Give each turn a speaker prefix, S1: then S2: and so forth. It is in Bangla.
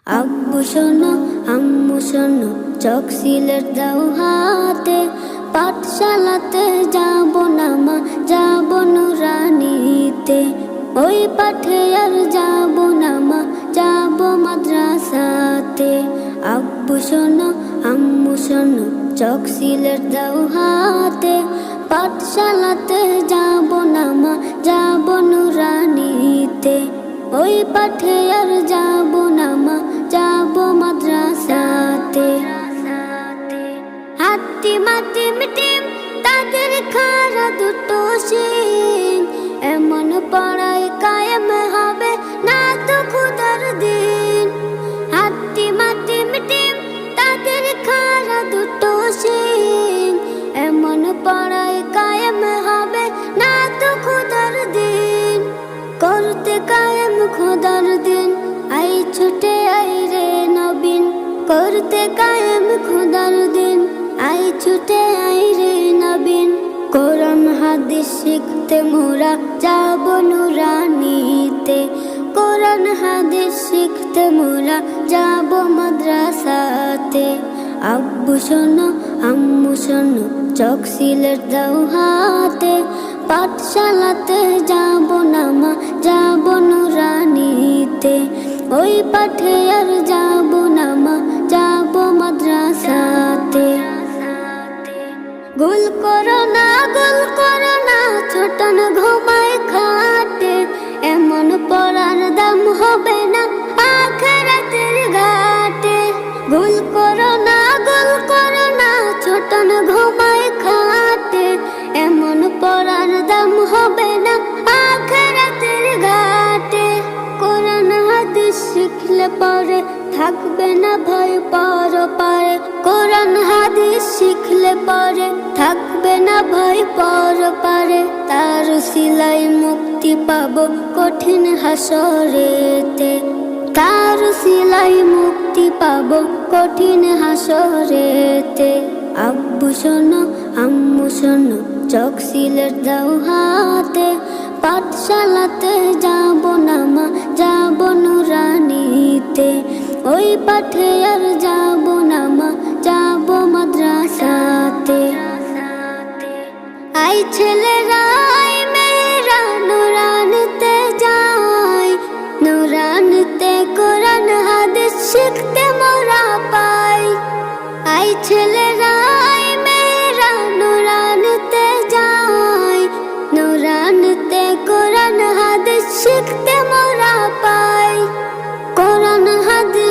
S1: আব্বু শোনো আম্মু শোনো, চক সিলেট দাও হাতে, পাঠশালাতে যাব না মা, যাব নুরানিতে। ওই পাঠে আর যাব না মা, যাব মাদ্রাসাতে। আব্বু শোনো আম্মু শোনো, চক সিলেট দাও হাতে, পাঠশালাতে যাব না মা, যাব নুরানিতে। ওই পাঠে আর যাব না মা, যাব মাদ্রাসাতে। হাতি মাটি মিটিম তাদের খারা দুটো শিং, এমন পড়াই কায়েম হবে না তো খুদার দিন। হাতি মাটি মিটিম তাদের খারা দুটো শিং, এমন পড়াই কায়েম হবে না তো খুদার দিন। করতে কায়েম খোদার দিন, আই ছুটে আই রে নবীন। করতে কায়েম খোদার দিন, আই ছুটে আই রে নবীন। কোরআন হাদিস শিখতে মোরা যাব নুরানিতে। কোরআন হাদিস শিখতে মোরা যাব মাদ্রাসাতে। আব্বু শোনো আম্মু শোনো, চক সিলেট দাও হাতে, পাঠশালাতে যাব না মা, যাব নুরানিতে। ওই পাঠে আর যাব না মা, যাব মাদ্রাসাতে। গুল করো না ছোটন ঘুমায় খাটে, এমন পড়ার দাম হবে না আখিরাতের ঘাটে। গুল করো না ছোটন ঘুমায় খাটে, এমন পড়ার দাম হবে না আখিরাতের ঘাটে। কোরআন হাদিস শিখলে পরে থাকবে না ভয় পরপারে। কোরআন হাদিস শিখলে পরে থাকবে না ভয় পরপারে। তার সিলাই মুক্তি পাবো কঠিন হাসরেতে। তার সিলাই মুক্তি পাবো কঠিন হাসরেতে। আব্বু শোনো আম্মু শোনো, চক সিলেট দাও হাতে, পাঠশালাতে যাব না মা, যাব নুরানিতে। ওই পাঠে আর যাব না মা, যাব মাদ্রাসাতে। আই ছেলেরা আই মেয়েরা নুরানিতে যাই, নুরানিতে কোরআন হাদিস শিখতে মোরা পাই। আই ছেলে